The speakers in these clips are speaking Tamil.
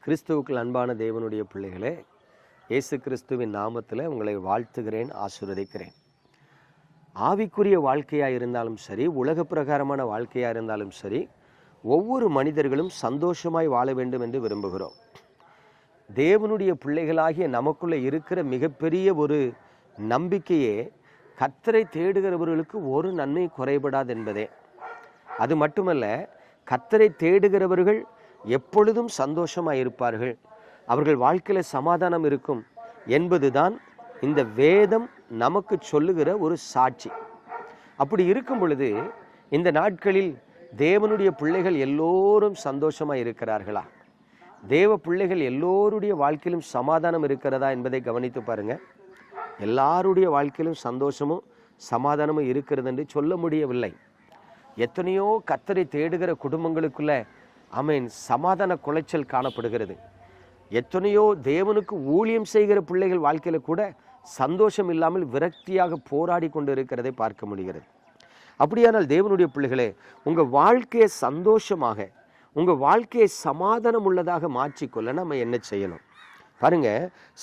கிறிஸ்துவுக்குள் அன்பான தேவனுடைய பிள்ளைகளே, இயேசு கிறிஸ்துவின் நாமத்தில் உங்களை வாழ்த்துகிறேன், ஆசீர்வதிக்கிறேன். ஆவிக்குரிய வாழ்க்கையாக இருந்தாலும் சரி, உலக பிரகாரமான வாழ்க்கையாக இருந்தாலும் சரி, ஒவ்வொரு மனிதர்களும் சந்தோஷமாய் வாழ வேண்டும் என்று விரும்புகிறோம். தேவனுடைய பிள்ளைகளாகிய நமக்குள்ளே இருக்கிற மிகப்பெரிய ஒரு நம்பிக்கையே கர்த்தரை தேடுகிறவர்களுக்கு ஒரு நன்மை குறைபடாது என்பதே. அது மட்டுமல்ல, கர்த்தரை தேடுகிறவர்கள் எப்பொழுதும் சந்தோஷமாக இருப்பார்கள், அவர்கள் வாழ்க்கையில் சமாதானம் இருக்கும் என்பதுதான் இந்த வேதம் நமக்கு சொல்லுகிற ஒரு சாட்சி. அப்படி இருக்கும் பொழுது இந்த நாட்களில் தேவனுடைய பிள்ளைகள் எல்லோரும் சந்தோஷமாக இருக்கிறார்களா? தேவ பிள்ளைகள் எல்லோருடைய வாழ்க்கையிலும் சமாதானம் இருக்கிறதா என்பதை கவனித்து பாருங்க. எல்லாருடைய வாழ்க்கையிலும் சந்தோஷமும் சமாதானமும் இருக்கிறது என்று சொல்ல முடியவில்லை. எத்தனையோ கர்த்தரை தேடுகிற குடும்பங்களுக்குள்ள சமாதான குலைச்சல் காணப்படுகிறது. எத்தனையோ தேவனுக்கு ஊழியம் செய்கிற பிள்ளைகள் வாழ்க்கையில கூட சந்தோஷம் இல்லாமல் விரக்தியாக போராடி கொண்டு இருக்கிறதை பார்க்க முடிகிறது. அப்படியானால் தேவனுடைய பிள்ளைகளே, உங்க வாழ்க்கையை சந்தோஷமாக, உங்க வாழ்க்கையை சமாதானம் உள்ளதாக மாற்றிக்கொள்ள நம்ம என்ன செய்யணும் பாருங்க.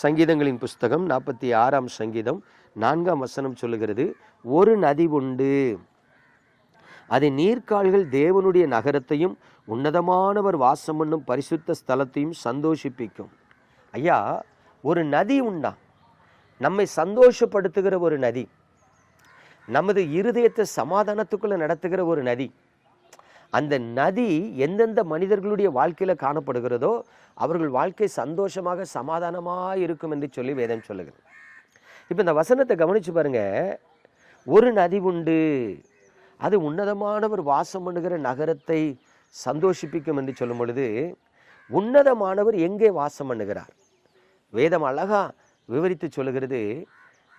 சங்கீதங்களின் புஸ்தகம் 46ஆம் சங்கீதம் 4ஆம் வசனம் சொல்லுகிறது, ஒரு நதி உண்டு, அது நீர்க்கால்கள் தேவனுடைய நகரத்தையும் உன்னதமானவர் வாசம் பண்ணும் பரிசுத்த ஸ்தலத்தையும் சந்தோஷிப்பிக்கும். ஐயா, ஒரு நதி உண்டா, நம்மை சந்தோஷப்படுத்துகிற ஒரு நதி, நமது இருதயத்தை சமாதானத்துக்குள்ள நடத்துகிற ஒரு நதி. அந்த நதி எந்தெந்த மனிதர்களுடைய வாழ்க்கையில காணப்படுகிறதோ அவர்கள் வாழ்க்கை சந்தோஷமாக சமாதானமாக இருக்கும் என்று சொல்லி வேதம் சொல்லுகிறது. இப்போ இந்த வசனத்தை கவனிச்சு பாருங்க. ஒரு நதி உண்டு, அது உன்னதமானவர் வாசம் பண்ணுகிற நகரத்தை சந்தோஷிப்பிக்கும் என்று சொல்லும் பொழுது, உன்னதமானவர் எங்கே வாசம் பண்ணுகிறார்? வேதம் அழகா விவரித்து சொல்லுகிறது,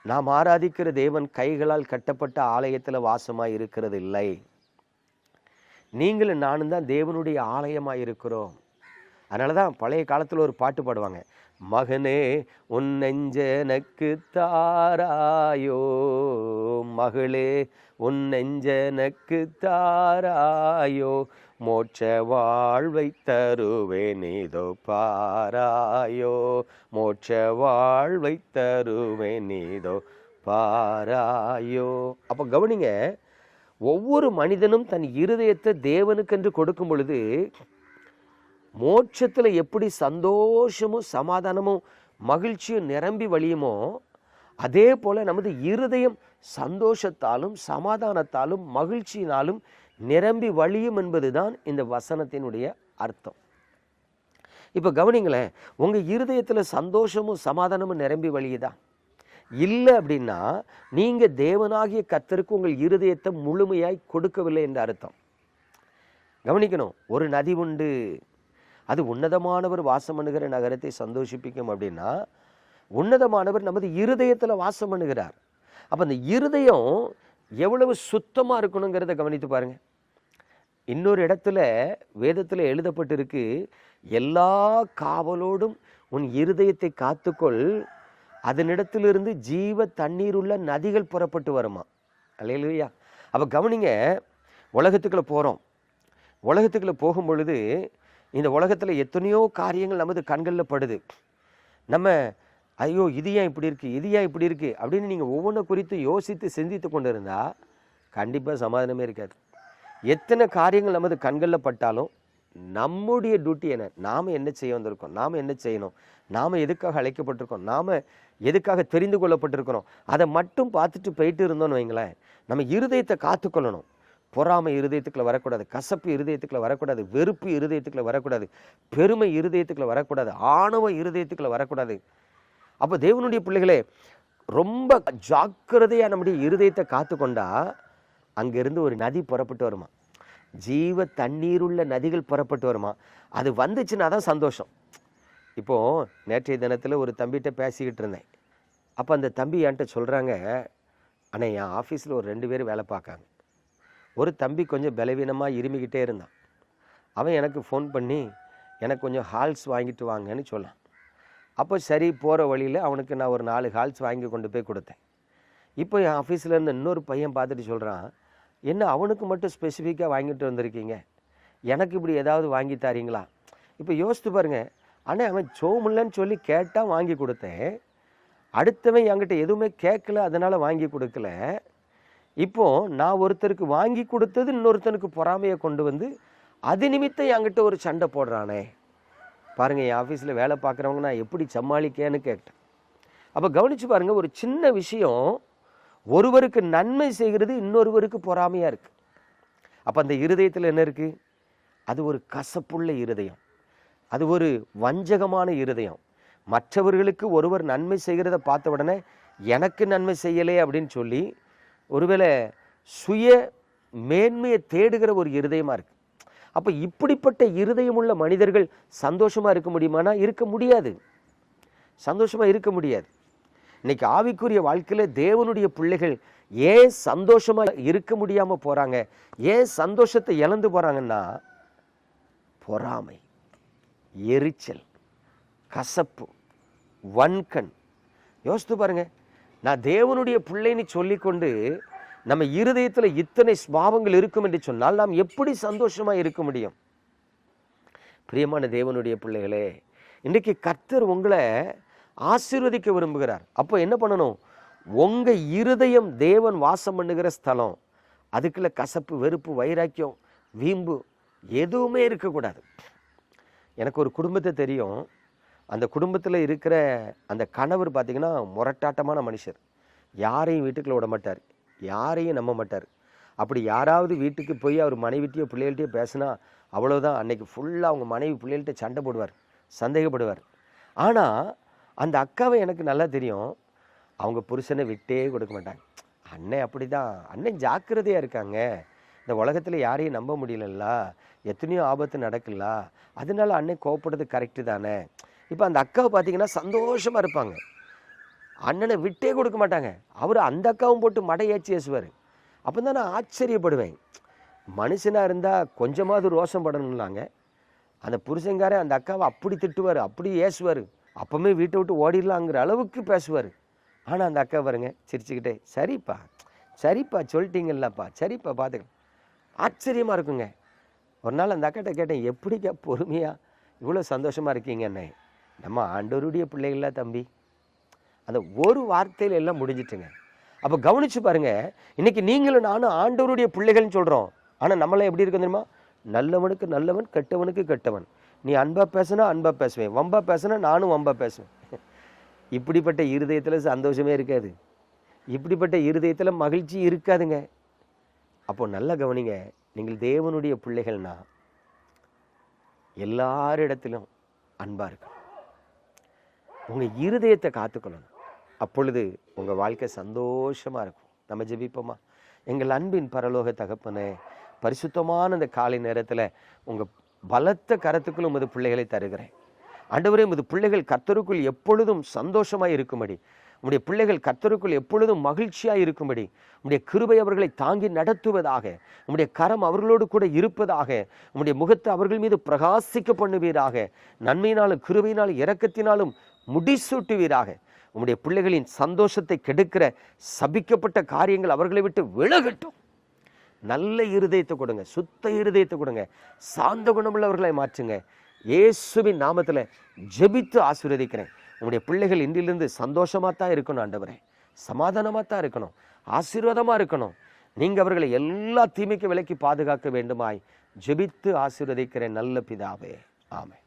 நாம் ஆராதிக்கிற தேவன் கைகளால் கட்டப்பட்ட ஆலயத்தில் வாசமாய் இருக்கிறது இல்லை. நீங்களும் நானும் தான் தேவனுடைய ஆலயமாய் இருக்கிறோம். அதனால தான் பழைய காலத்தில் ஒரு பாட்டு பாடுவாங்க, மகனே உன் நெஞ்சனக்கு தாராயோ, மகளே உன் நெஞ்சனக்கு தாராயோ, மோட்ச வாழ்வை தருவேன் இதோ பாராயோ, மோட்ச வாழ்வை தருவேன் இதோ பாராயோ. அப்போ கவனிங்க, ஒவ்வொரு மனிதனும் தன் இருதயத்தை தேவனுக்கென்று கொடுக்கும் பொழுது மோட்சத்தில் எப்படி சந்தோஷமும் சமாதானமும் மகிழ்ச்சியும் நிரம்பி வழியுமோ, அதே போல நமது இருதயம் சந்தோஷத்தாலும் சமாதானத்தாலும் மகிழ்ச்சியினாலும் நிரம்பி வழியும் என்பதுதான் இந்த வசனத்தினுடைய அர்த்தம். இப்போ கவனிங்களேன், உங்க இருதயத்துல சந்தோஷமும் சமாதானமும் நிரம்பி வழியுதா? இல்லை அப்படின்னா நீங்க தேவனாகிய கர்த்தருக்கு உங்கள் இருதயத்தை முழுமையாய் கொடுக்கவில்லை என்ற அர்த்தம். கவனிக்கணும், ஒரு நதி உண்டு, அது உன்னதமானவர் வாசம் பண்ணுகிற நகரத்தை சந்தோஷிப்பிக்கும் அப்படின்னா, உன்னதமானவர் நமது இருதயத்துல வாசம் பண்ணுகிறார். அப்ப அந்த இருதயம் எவ்வளவு சுத்தமா இருக்கணுங்கிறத கவனித்து பாருங்க. இன்னொரு இடத்துல வேதத்துல எழுதப்பட்டிருக்கு, எல்லா காவலோடும் உன் இருதயத்தை காத்துக்கொள், அதனிடத்திலிருந்து ஜீவ தண்ணீர் உள்ள நதிகள் புறப்பட்டு வருமா. அல்லேலூயா. அப்ப கவனிங்க, உலகத்துக்குள்ள போறோம். உலகத்துக்குள்ள போகும் பொழுது இந்த உலகத்துல எத்தனையோ காரியங்கள் நமது கண்களில் படுது. நம்ம ஐயோ இது ஏன் இப்படி இருக்கு, இது ஏன் இப்படி இருக்கு அப்படின்னு நீங்க ஒவ்வொன்று குறித்து யோசித்து சிந்தித்து கொண்டு இருந்தா கண்டிப்பா சமாதானமே இருக்காது. எத்தனை காரியங்கள் நமது கண்களில் பட்டாலும் நம்முடைய டியூட்டி என்ன, நாம என்ன செய்ய வந்திருக்கோம், நாம என்ன செய்யணும், நாம எதுக்காக அழைக்கப்பட்டிருக்கோம், நாம எதுக்காக தெரிந்து கொள்ளப்பட்டிருக்கிறோம், அதை மட்டும் பார்த்துட்டு போயிட்டு இருந்தோம்னு வைங்களேன், நம்ம இருதயத்தை காத்துக்கொள்ளணும். பொறாமை இருதயத்துக்குள்ள வரக்கூடாது, கசப்பு இருதயத்துக்குள்ள வரக்கூடாது, வெறுப்பு இருதயத்துக்குள்ள வரக்கூடாது, பெருமை இருதயத்துக்குள்ள வரக்கூடாது, ஆணவ இருதயத்துக்குள்ள வரக்கூடாது. அப்போ தேவனுடைய பிள்ளைகளே, ரொம்ப ஜாக்கிரதையா நம்முடைய இருதயத்தை காத்துக்கொண்டா அங்கிருந்து ஒரு நதி புறப்பட்டு வருமா, ஜீவ தண்ணீருள்ள நதிகள் புறப்பட்டு வருமா. அது வந்துச்சுன்னா தான் சந்தோஷம். இப்போ நேற்றைய தினத்தில் ஒரு தம்பிகிட்ட பேசிக்கிட்டு இருந்தேன். அப்போ அந்த தம்பி என்கிட்ட சொல்கிறாங்க, ஆனால் என் ஆஃபீஸில் ஒரு 2 பேர் வேலை பார்க்காங்க. ஒரு தம்பி கொஞ்சம் பலவீனமாக இருமிக்கிட்டே இருந்தான். அவன் எனக்கு ஃபோன் பண்ணி எனக்கு கொஞ்சம் ஹால்ஸ் வாங்கிட்டு வாங்கன்னு சொன்னான். அப்போ சரி, போகிற வழியில் அவனுக்கு நான் ஒரு 4 ஹால்ஸ் வாங்கி கொண்டு போய் கொடுத்தேன். இப்போ என் ஆஃபீஸில் இருந்த இன்னொரு பையன் பார்த்துட்டு சொல்கிறான், என்ன அவனுக்கு மட்டும் ஸ்பெசிஃபிக்காக வாங்கிட்டு வந்திருக்கீங்க, எனக்கு இப்படி ஏதாவது வாங்கி தாரீங்களா? இப்போ யோசித்து பாருங்க, ஆனால் அவன் சோமில்லன்னு சொல்லி கேட்டால் வாங்கி கொடுத்தேன். அடுத்தவன் என்கிட்ட எதுவுமே கேட்கல, அதனால் வாங்கி கொடுக்கல. இப்போது நான் ஒருத்தருக்கு வாங்கி கொடுத்தது இன்னொருத்தனுக்கு பொறாமையை கொண்டு வந்து அது நிமித்தம் என்கிட்ட ஒரு சண்டை போடுறானே. பாருங்கள், என் ஆஃபீஸில் வேலை பார்க்குறவங்க நான் எப்படி சமாளிக்கேன்னு கேட்டேன். அப்போ கவனித்து பாருங்கள், ஒரு சின்ன விஷயம் ஒருவருக்கு நன்மை செய்கிறது இன்னொருவருக்கு பொறாமையாக இருக்குது. அப்போ அந்த இருதயத்தில் என்ன இருக்குது? அது ஒரு கசப்புள்ள இருதயம், அது ஒரு வஞ்சகமான இருதயம். மற்றவர்களுக்கு ஒருவர் நன்மை செய்கிறத பார்த்த உடனே எனக்கு நன்மை செய்யலே அப்படின்னு சொல்லி ஒருவேளை சுய மேன்மையை தேடுகிற ஒரு இருதயமாக இருக்குது. அப்போ இப்படிப்பட்ட இருதயமுள்ள மனிதர்கள் சந்தோஷமாக இருக்க முடியுமானா இருக்க முடியாது, சந்தோஷமாக இருக்க முடியாது. இன்னைக்கு ஆவிக்குரிய வாழ்க்கையில் தேவனுடைய பிள்ளைகள் ஏன் சந்தோஷமாக இருக்க முடியாமல் போகிறாங்க, ஏன் சந்தோஷத்தை இழந்து போகிறாங்கன்னா பொறாமை, எரிச்சல், கசப்பு, வன்கண். யோசித்து பாருங்க, நான் தேவனுடைய பிள்ளைன்னு சொல்லிக்கொண்டு நம்ம இருதயத்தில் இத்தனை ஸ்பாவங்கள் இருக்கும் என்று சொன்னால் நாம் எப்படி சந்தோஷமா இருக்க முடியும்? பிரியமான தேவனுடைய பிள்ளைகளே, இன்றைக்கு கர்த்தர் உங்களை ஆசீர்வதிக்க விரும்புகிறார். அப்போ என்ன பண்ணணும்? உங்க இருதயம் தேவன் வாசம் பண்ணுகிற ஸ்தலம். அதுக்குள்ள கசப்பு, வெறுப்பு, வைராக்கியம், வீம்பு எதுவுமே இருக்கக்கூடாது. எனக்கு ஒரு குடும்பத்தை தெரியும். அந்த குடும்பத்தில் இருக்கிற அந்த கணவர் பார்த்தீங்கன்னா முரட்டாட்டமான மனுஷர். யாரையும் வீட்டுக்குள்ள விட மாட்டார், யாரையும் நம்ப மாட்டார். அப்படி யாராவது வீட்டுக்கு போய் அவர் மனைவிட்டையோ பிள்ளைகள்கிட்டயோ பேசினா அவ்வளோதான், அன்னைக்கு ஃபுல்லாக அவங்க மனைவி பிள்ளைகள்கிட்ட சண்டை போடுவார், சந்தேகப்படுவார். ஆனால் அந்த அக்காவை எனக்கு நல்லா தெரியும், அவங்க புருஷனை விட்டே கொடுக்க மாட்டாங்க. அண்ணன் அப்படி தான், அண்ணன் ஜாக்கிரதையாக இருக்காங்க, இந்த உலகத்தில் யாரையும் நம்ப முடியலல்ல, எத்தனையோ ஆபத்து நடக்கல, அதனால அண்ணன் கோவப்படுறது கரெக்டு தானே. இப்போ அந்த அக்காவை பார்த்தீங்கன்னா சந்தோஷமாக இருப்பாங்க, அண்ணனை விட்டே கொடுக்க மாட்டாங்க. அவர் அந்த அக்காவும் போட்டு மடை ஏற்றி ஏசுவார். அப்போ தான் நான் ஆச்சரியப்படுவேன். மனுஷனாக இருந்தால் கொஞ்சமாவது ரோஷம் படணும்லாங்க, அந்த புருஷங்காரே அந்த அக்காவை அப்படி திட்டுவார், அப்படி ஏசுவார், அப்போவுமே வீட்டை விட்டு ஓடிடலாங்கிற அளவுக்கு பேசுவார். ஆனால் அந்த அக்கா பாருங்க சிரிச்சுக்கிட்டே, சரிப்பா சரிப்பா சொல்லிட்டீங்கல்லப்பா, சரிப்பா பார்த்துக்கலாம். ஆச்சரியமாக இருக்குங்க. ஒரு நாள் அந்த அக்காட்ட கேட்டேன், எப்படிக்கா பொறுமையாக இவ்வளோ சந்தோஷமாக இருக்கீங்கண்ணே? நம்ம ஆண்டவருடைய பிள்ளைகளா தம்பி. அந்த ஒரு வார்த்தையில் எல்லாம் முடிஞ்சிட்டுங்க. அப்போ கவனிச்சு பாருங்க, இன்னைக்கு நீங்களும் நானும் ஆண்டவருடைய பிள்ளைகள்னு சொல்கிறோம். ஆனால் நம்மளாம் எப்படி இருக்கு தெரியுமா? நல்லவனுக்கு நல்லவன், கெட்டவனுக்கு கெட்டவன். நீ அன்பா பேசுனா அன்பா பேசுவேன், வம்பா பேசுனா நானும் வம்பா பேசுவேன். இப்படிப்பட்ட இருதயத்தில் சந்தோஷமே இருக்காது, இப்படிப்பட்ட இருதயத்தில் மகிழ்ச்சி இருக்காதுங்க. அப்போ நல்லா கவனிங்க, நீங்கள் தேவனுடைய பிள்ளைகள்னா எல்லாரிடத்திலும் அன்பா இருக்கணும். உங்க இருதயத்தை காத்துக்கணும், அப்பொழுது உங்க வாழ்க்கை சந்தோஷமா இருக்கும். நம்ம ஜெபிப்போமா? எங்கள் அன்பின் பரலோக தகப்பனே, பரிசுத்தமான இந்த காலை நேரத்தில் உங்க பலத்த கரத்துக்குள் உமது பிள்ளைகளை தருகிறேன். ஆண்டவரே, உமது பிள்ளைகள் கர்த்தருக்குள் எப்பொழுதும் சந்தோஷமாய் இருக்கும்படி, உம்முடைய பிள்ளைகள் கர்த்தருக்குள் எப்பொழுதும் மகிழ்ச்சியாய் இருக்கும்படி உம்முடைய கிருபை அவர்களை தாங்கி நடத்துவதாக, உம்முடைய கரம் அவர்களோடு கூட இருப்பதாக, உம்முடைய முகத்தை அவர்கள் மீது பிரகாசிக்க பண்ணுவீராக, நன்மையினாலும் கிருபையினாலும் இரக்கத்தினாலும் முடிசூட்டுவீராக. உம்முடைய பிள்ளைகளின் சந்தோஷத்தை கெடுக்கிற சபிக்கப்பட்ட காரியங்கள் அவர்களை விட்டு விலகட்டும். நல்ல இருதயத்தை கொடுங்க, சுத்த இருதயத்தை கொடுங்க, சாந்த குணமுள்ளவர்களை மாற்றுங்க. இயேசுவின் நாமத்தில் ஜெபித்து ஆசீர்வதிக்கிறேன். உங்களுடைய பிள்ளைகள் இன்றிலிருந்து சந்தோஷமாக தான் இருக்கணும் ஆண்டவரே, சமாதானமாக தான் இருக்கணும், ஆசீர்வாதமாக இருக்கணும். நீங்கள் அவர்களை எல்லா தீமைக்கு விலக்கி பாதுகாக்க வேண்டுமாய் ஜெபித்து ஆசீர்வதிக்கிறேன் நல்ல பிதாவே, ஆமென்.